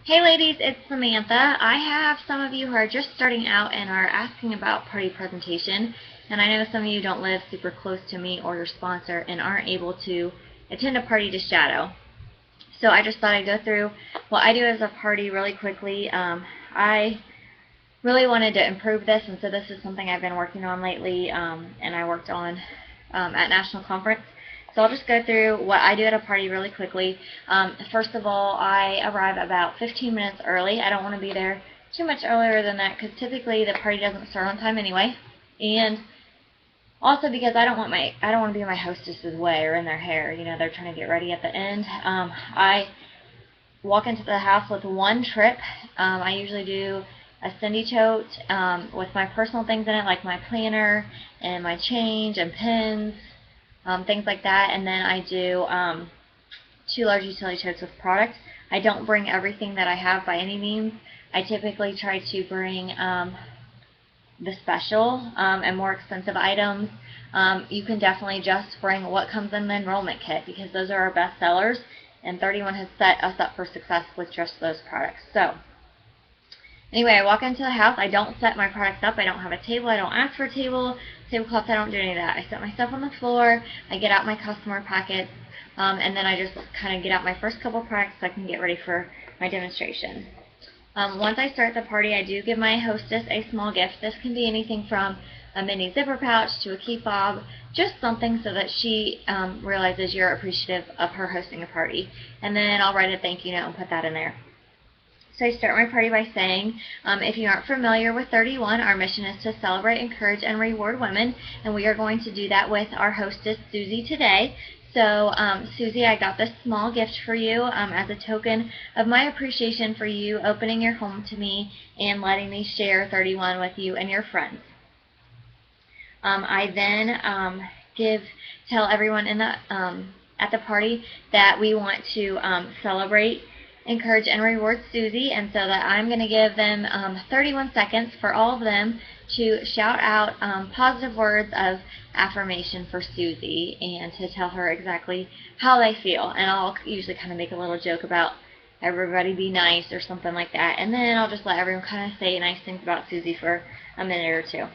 Hey ladies, it's Samantha. I have some of you who are just starting out and are asking about party presentation, and I know some of you don't live super close to me or your sponsor and aren't able to attend a party to shadow. So I just thought I'd go through what I do as a party really quickly. I really wanted to improve this, and so this is something I've been working on lately, and I worked on at National Conference. So I'll just go through what I do at a party really quickly. First of all, I arrive about 15 minutes early. I don't want to be there too much earlier than that because typically the party doesn't start on time anyway. And also because I don't want to be in my hostess's way or in their hair. You know, they're trying to get ready at the end. I walk into the house with one trip. I usually do a Cindy tote with my personal things in it, like my planner and my change and pins, things like that. And then I do 2 large utility totes with product. I don't bring everything that I have by any means. I typically try to bring the special and more expensive items. You can definitely just bring what comes in the enrollment kit because those are our best sellers, and 31 has set us up for success with just those products. So anyway, I walk into the house. I don't set my products up. I don't have a table. I don't ask for a tablecloth. I don't do any of that. I set my stuff on the floor. I get out my customer packets, and then I just kind of get out my first couple products so I can get ready for my demonstration. Once I start the party, I do give my hostess a small gift. This can be anything from a mini zipper pouch to a key fob, just something so that she realizes you're appreciative of her hosting a party. And then I'll write a thank you note and put that in there. So I start my party by saying, if you aren't familiar with 31, our mission is to celebrate, encourage, and reward women, and we are going to do that with our hostess, Susie, today. So, Susie, I got this small gift for you as a token of my appreciation for you opening your home to me and letting me share 31 with you and your friends. I then tell everyone in the at the party that we want to celebrate, encourage, and reward Susie, and so that I'm going to give them 31 seconds for all of them to shout out positive words of affirmation for Susie and to tell her exactly how they feel. And I'll usually kind of make a little joke about everybody be nice or something like that, and then I'll just let everyone kind of say nice things about Susie for a minute or two.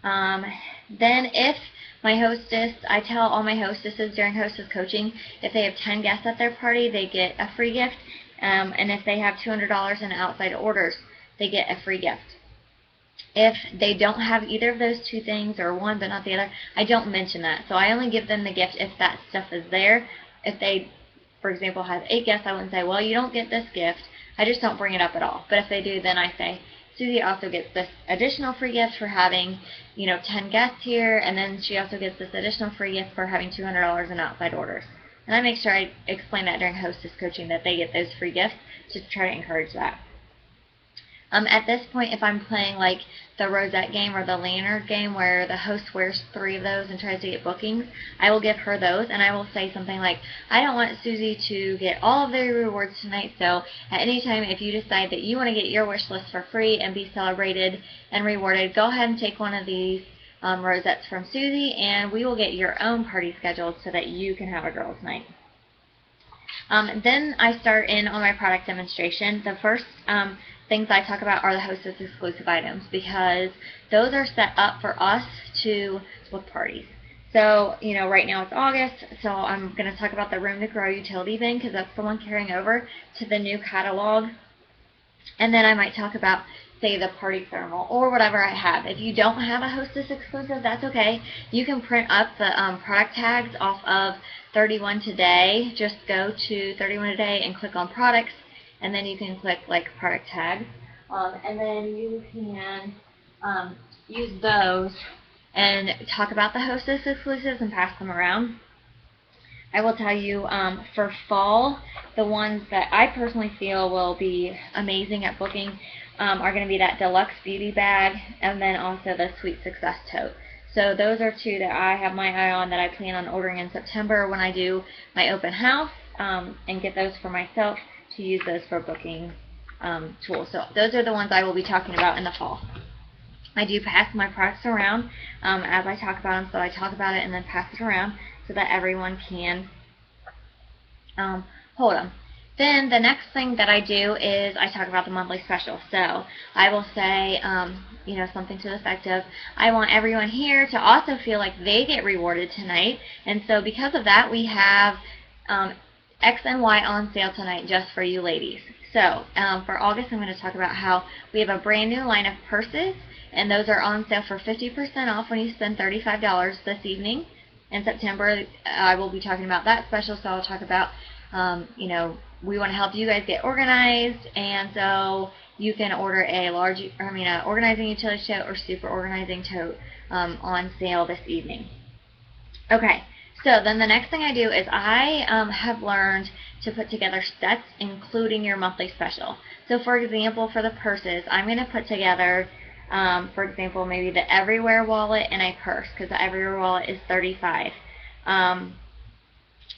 Then if my hostess, I tell all my hostesses during hostess coaching, if they have 10 guests at their party, they get a free gift, and if they have $200 in outside orders, they get a free gift. If they don't have either of those two things, or one but not the other, I don't mention that. So I only give them the gift if that stuff is there. If they, for example, have 8 guests, I wouldn't say, well, you don't get this gift. I just don't bring it up at all. But if they do, then I say, Susie also gets this additional free gift for having, 10 guests here, and then she also gets this additional free gift for having $200 in outside orders. And I make sure I explain that during hostess coaching that they get those free gifts to try to encourage that. At this point, if I'm playing like the Rosette game or the Lanyard game where the host wears 3 of those and tries to get bookings, I will give her those, and I will say something like, I don't want Susie to get all of the rewards tonight, so at any time if you decide that you want to get your wish list for free and be celebrated and rewarded, go ahead and take one of these rosettes from Susie, and we will get your own party scheduled so that you can have a girls' night. Then I start in on my product demonstration. The first things I talk about are the hostess exclusive items because those are set up for us to book parties. So, right now it's August, so I'm going to talk about the Room to Grow utility bin because that's the one carrying over to the new catalog. And then I might talk about, say, the party thermal or whatever I have. If you don't have a hostess exclusive, that's okay. You can print up the product tags off of 31 Today. Just go to 31 Today and click on products, and then you can click like product tags, and then you can use those and talk about the hostess exclusives and pass them around. I will tell you for fall, the ones that I personally feel will be amazing at booking are going to be that deluxe beauty bag and then also the Sweet Success tote. So those are 2 that I have my eye on that I plan on ordering in September when I do my open house and get those for myself to use those for booking tools. So those are the ones I will be talking about in the fall. I do pass my products around as I talk about them, so I talk about it and then pass it around so that everyone can hold them. Then the next thing that I do is I talk about the monthly special. So I will say, something to the effect of, I want everyone here to also feel like they get rewarded tonight. And so because of that, we have X and Y on sale tonight just for you ladies. So for August, I'm going to talk about how we have a brand new line of purses, and those are on sale for 50% off when you spend $35 this evening. In September, I will be talking about that special, so I'll talk about, we want to help you guys get organized, and so you can order a organizing utility tote or super organizing tote on sale this evening. Okay, so then the next thing I do is I have learned to put together sets, including your monthly special. So for example, for the purses, I'm going to put together, for example, maybe the Everywhere wallet and a purse, because the Everywhere wallet is $35.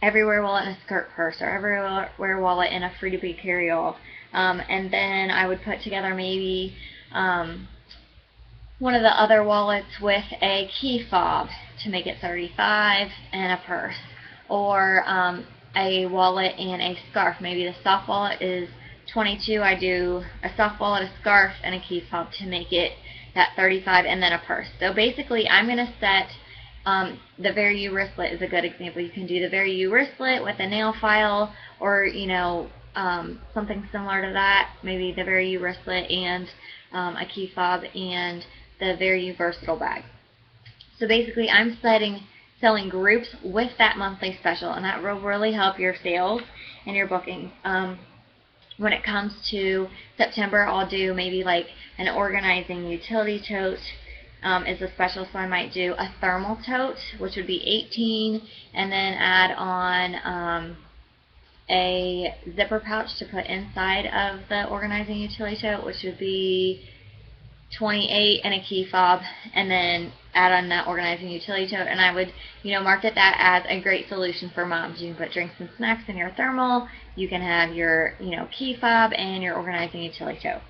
Everywhere wallet and a skirt purse, or Everywhere wallet and a free-to-be carry-all. And then I would put together maybe one of the other wallets with a key fob to make it $35 and a purse. Or a wallet and a scarf. Maybe the soft wallet is $22. I do a soft wallet, a scarf, and a key fob to make it that $35 and then a purse. So basically I'm going to set the Very You wristlet is a good example. You can do the Very You wristlet with a nail file, or something similar to that. Maybe the Very You wristlet and a key fob and the Very You versatile bag. So basically I'm selling groups with that monthly special, and that will really help your sales and your bookings. When it comes to September, I'll do maybe like an organizing utility tote is a special, so I might do a thermal tote, which would be $18, and then add on a zipper pouch to put inside of the organizing utility tote, which would be $28, and a key fob, and then add on that organizing utility tote. And I would, market that as a great solution for moms. You can put drinks and snacks in your thermal. You can have your, key fob and your organizing utility tote.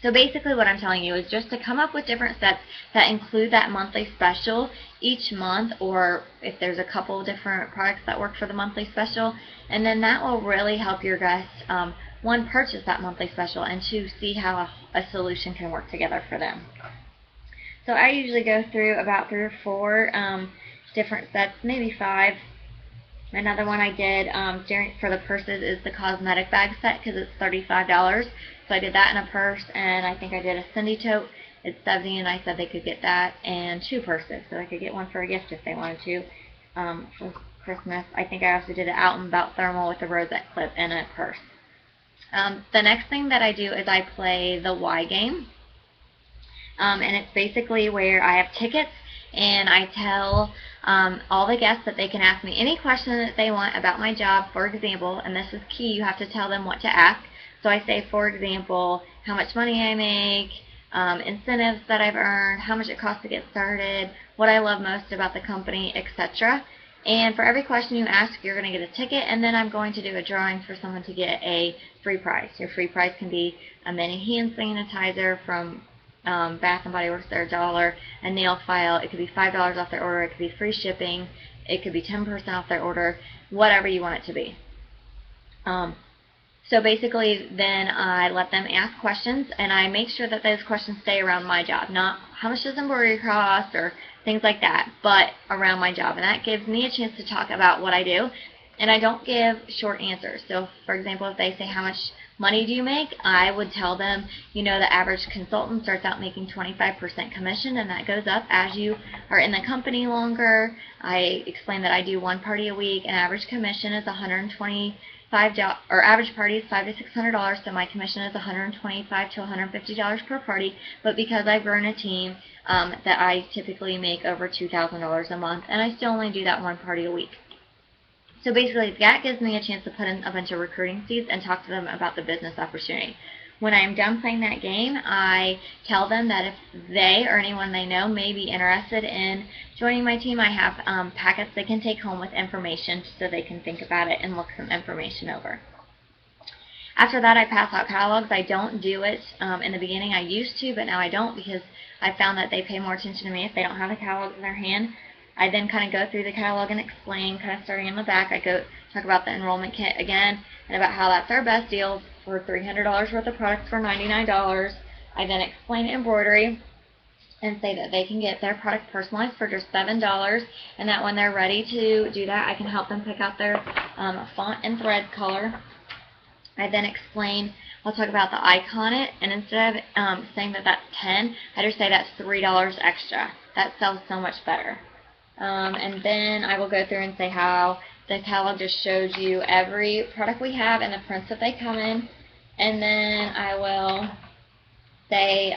So basically what I'm telling you is just to come up with different sets that include that monthly special each month, or if there's a couple of different products that work for the monthly special, and then that will really help your guests, one, purchase that monthly special, and two, see how a solution can work together for them. So I usually go through about 3 or 4 different sets, maybe 5. Another one I did for the purses is the cosmetic bag set, because it's $35. So I did that in a purse, and I think I did a Cindy tote. It's $70, and I said they could get that and 2 purses, so they could get one for a gift if they wanted to for Christmas. I think I also did an Out and About thermal with a rosette clip and a purse. The next thing that I do is I play the Why game, and it's basically where I have tickets, and I tell all the guests that they can ask me any question that they want about my job. For example, and this is key, you have to tell them what to ask. So I say, for example, how much money I make, incentives that I've earned, how much it costs to get started, what I love most about the company, etc. And for every question you ask, you're going to get a ticket, and then I'm going to do a drawing for someone to get a free prize. Your free prize can be a mini hand sanitizer from Bath & Body Works, they're $1, a nail file. It could be $5 off their order. It could be free shipping. It could be 10% off their order, whatever you want it to be. So basically, then I let them ask questions, and I make sure that those questions stay around my job, not how much does embroidery cost or things like that, but around my job. And that gives me a chance to talk about what I do, and I don't give short answers. So, for example, if they say, how much money do you make? I would tell them, the average consultant starts out making 25% commission, and that goes up as you are in the company longer. I explain that I do 1 party a week, and average commission is $125, or average party is $500 to $600, so my commission is $125 to $150 per party. But because I've grown a team, that I typically make over $2,000 a month, and I still only do that 1 party a week. So basically, that gives me a chance to put in a bunch of recruiting seeds and talk to them about the business opportunity. When I'm done playing that game, I tell them that if they or anyone they know may be interested in joining my team, I have packets they can take home with information so they can think about it and look some information over. After that, I pass out catalogs. I don't do it in the beginning. I used to, but now I don't, because I found that they pay more attention to me if they don't have the catalogs in their hand. I then kind of go through the catalog and explain, kind of starting in the back. I go talk about the enrollment kit again. and about how that's our best deal for $300 worth of products for $99. I then explain embroidery and say that they can get their product personalized for just $7, and that when they're ready to do that, I can help them pick out their font and thread color. I then explain, I'll talk about the icon it, and instead of saying that that's 10, I just say that's $3 extra. That sells so much better. And then I will go through and say how the catalog just shows you every product we have and the prints that they come in. And then I will say,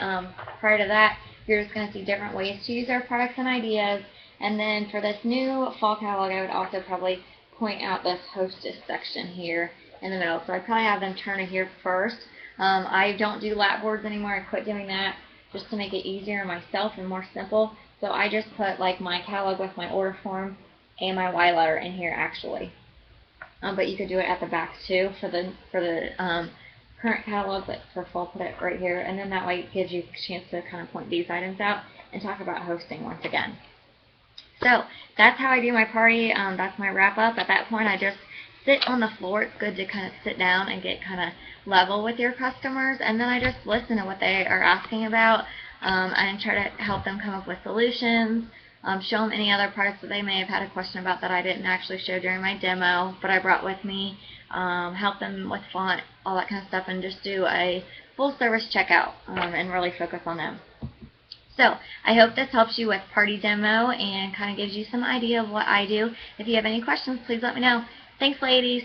prior to that, you're just going to see different ways to use our products and ideas. And then for this new fall catalog, I would also probably point out this hostess section here in the middle. So I'd probably have them turn it here first. I don't do lap boards anymore. I quit doing that just to make it easier on myself and more simple. So I just put like my catalog with my order form and my Y letter in here actually. But you could do it at the back too for the current catalog, but for fall put it right here, and then that way it gives you a chance to kind of point these items out and talk about hosting once again. So that's how I do my party. That's my wrap up. At that point I just sit on the floor. It's good to kind of sit down and get kind of level with your customers, and then I just listen to what they are asking about and try to help them come up with solutions. Show them any other products that they may have had a question about that I didn't actually show during my demo, but I brought with me. Help them with font, all that kind of stuff, and just do a full service checkout and really focus on them. So I hope this helps you with party demo and kind of gives you some idea of what I do. If you have any questions, please let me know. Thanks, ladies.